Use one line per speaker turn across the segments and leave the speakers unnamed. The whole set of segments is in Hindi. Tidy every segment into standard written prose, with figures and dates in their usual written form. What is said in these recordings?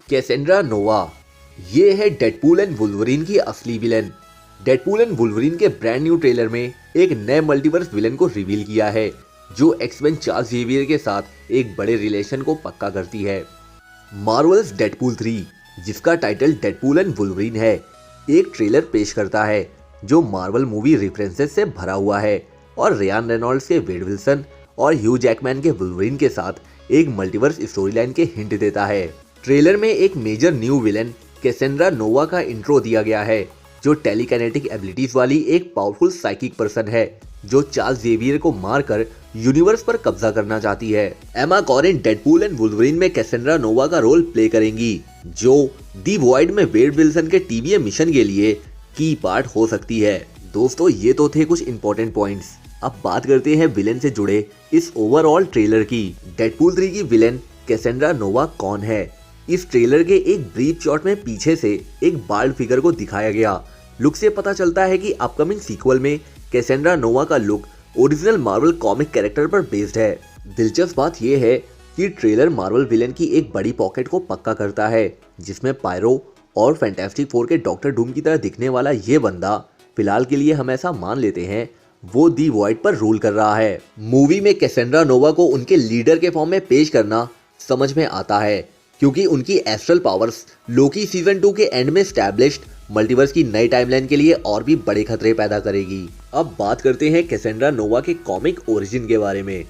कैसेंड्रा नोवा, ये है डेडपूल एंड वुल्वरीन की असली विलेन। डेडपूल एंड वुल्वरीन के ब्रांड न्यू ट्रेलर में एक नए मल्टीवर्स विलेन को रिवील किया है जो एक्स-मेन चार्ल्स जेवियर के साथ एक बड़े रिलेशन को पक्का करती है। मार्वल्स डेडपूल 3, जिसका टाइटल डेडपूल एंड वुल्वरीन है, एक ट्रेलर पेश करता है जो मार्वल मूवी रेफरेंसेस से भरा हुआ है और रियान रेनॉल्ड्स के वेड विल्सन और ह्यू जैकमैन के वुल्वरीन के साथ एक मल्टीवर्स स्टोरी लाइन के हिंट देता है। ट्रेलर में एक मेजर न्यू विलेन कैसेंड्रा नोवा का इंट्रो दिया गया है जो टेलीकाइनेटिक एबिलिटीज वाली एक पावरफुल साइकिक पर्सन है जो चार्ल्स जेवियर को मारकर यूनिवर्स पर कब्जा करना चाहती है। एमा कॉरिन डेडपूल एंड वुल्वरीन में कैसेंड्रा नोवा का रोल प्ले करेंगी जो दी वॉइड में वेड विल्सन के टीवीए मिशन के लिए की पार्ट हो सकती है। दोस्तों, ये तो थे कुछ इंपॉर्टेंट पॉइंट्स। अब बात करते हैं विलेन से जुड़े इस ओवरऑल ट्रेलर की। डेडपूल 3 की विलेन कैसेंड्रा नोवा कौन है? इस ट्रेलर के एक ब्रीफ शॉट में पीछे से एक बाल्ड फिगर को दिखाया गया। लुक से पता चलता है कि अपकमिंग सीक्वल में कैसेंड्रा नोवा का look original Marvel comic character पर बेस्ड है। दिलचस्प बात यह है कि ट्रेलर मार्वल विलेन की एक बड़ी पॉकेट को पक्का करता है जिसमें पायरो और फैंटास्टिक फोर के डॉक्टर डूम की तरह दिखने वाला ये बंदा फिलहाल के लिए हम ऐसा मान लेते हैं वो दी वॉइड पर रूल कर रहा है। मूवी में कैसेंड्रा नोवा को उनके लीडर के फॉर्म में पेश करना समझ में आता है क्योंकि उनकी एस्ट्रल पावर्स लोकी सीजन 2 के एंड में एस्टैब्लिश्ड मल्टीवर्स की नई टाइमलाइन के लिए और भी बड़े खतरे पैदा करेगी। अब बात करते हैं कैसेंड्रा नोवा के कॉमिक ओरिजिन के बारे में।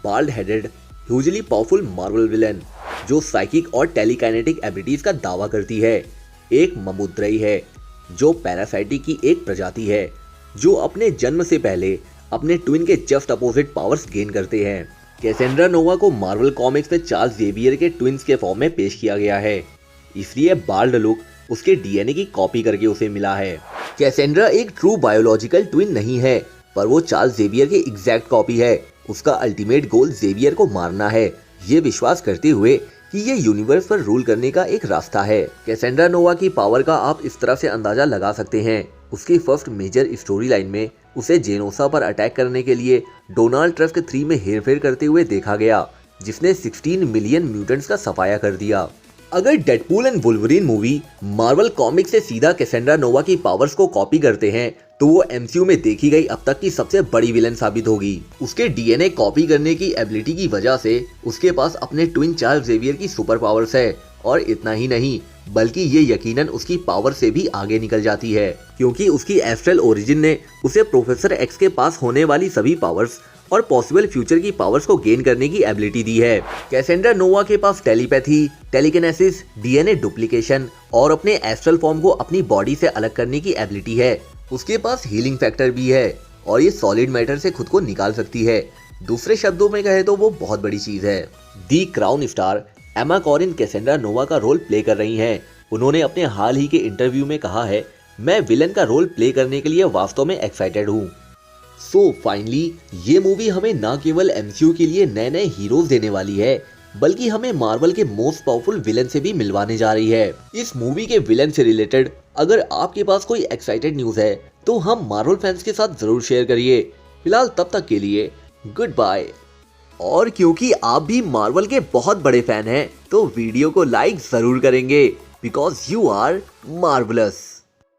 Bald headed hugely powerful Marvel villain जो साइकिक और टेलीकाइनेटिक एबिलिटीज का दावा करती है, एक ममुद्रई है जो पैरासाइटी की एक प्रजाति है जो अपने जन्म से पहले अपने ट्विन के जस्ट अपोजिट पावर्स गेन करते हैं। कैसेंड्रा नोवा को मार्वल कॉमिक्स में चार्ल्स जेवियर के ट्विन्स के फॉर्म में पेश किया गया है, इसलिए बाल्ड लुक उसके डीएनए की कॉपी करके उसे मिला है। कैसेंड्रा एक ट्रू बायोलॉजिकल ट्विन नहीं है, पर वो चार्ल्स जेवियर की एग्जैक्ट कॉपी है। उसका अल्टीमेट गोल जेवियर को मारना है, ये विश्वास करते हुए कि ये यूनिवर्स पर रूल करने का एक रास्ता है। कैसेंड्रा नोवा की पावर का आप इस तरह से अंदाजा लगा सकते हैं। उसकी फर्स्ट मेजर स्टोरी लाइन में उसे जेनोसा पर अटैक करने के लिए डोनाल्ड ट्रस्क 3 में हेरफेर करते हुए देखा गया जिसने 16 मिलियन म्यूटेंट्स का सफाया कर दिया। अगर Deadpool and Wolverine movie Marvel comic से सीधा कैसेंड्रा नोवा की पावर्स को कॉपी करते हैं तो वो एमसीयू में देखी गई अब तक की सबसे बड़ी विलेन साबित होगी। उसके डीएनए कॉपी करने की एबिलिटी की वजह से उसके पास अपने ट्विन चार्ल्स जेवियर की सुपर पावर्स है और इतना ही नहीं बल्कि ये यकीनन उसकी पावर से भी आगे निकल जाती है क्योंकि उसकी एस्ट्रल ओरिजिन ने उसे प्रोफेसर एक्स के पास होने वाली सभी पावर्स और पॉसिबल फ्यूचर की पावर्स को गेन करने की एबिलिटी दी है। कैसेंड्रा नोवा के पास टेलीपैथी, टेलीकिनेसिस, डीएनए डुप्लीकेशन और अपने एस्ट्रल फॉर्म को अपनी बॉडी से अलग करने की एबिलिटी है। उसके पास हीलिंग फैक्टर भी है और ये सॉलिड मैटर से खुद को निकाल सकती है। दूसरे शब्दों में कहे तो वो बहुत बड़ी चीज है। दी क्राउन स्टार एमा कॉरिन कैसेंड्रा नोवा का रोल प्ले कर रही हैं। उन्होंने अपने हाल ही के इंटरव्यू में कहा है, मैं विलेन का रोल प्ले करने के लिए वास्तव में एक्साइटेड हूँ। सो फाइनली ये मूवी हमें न केवल एमसीयू के लिए नए नए हीरोज देने वाली है बल्कि हमें मार्वल के मोस्ट पावरफुल विलेन से भी मिलवाने जा रही है। इस मूवी के विलेन से रिलेटेड अगर आपके पास कोई एक्साइटेड न्यूज है तो हम मार्वल फैंस के साथ जरूर शेयर करिए। फिलहाल तब तक के लिए गुड बाय। और क्योंकि आप भी मार्वल के बहुत बड़े फैन हैं तो वीडियो को लाइक जरूर करेंगे बिकॉज यू आर मार्वलस।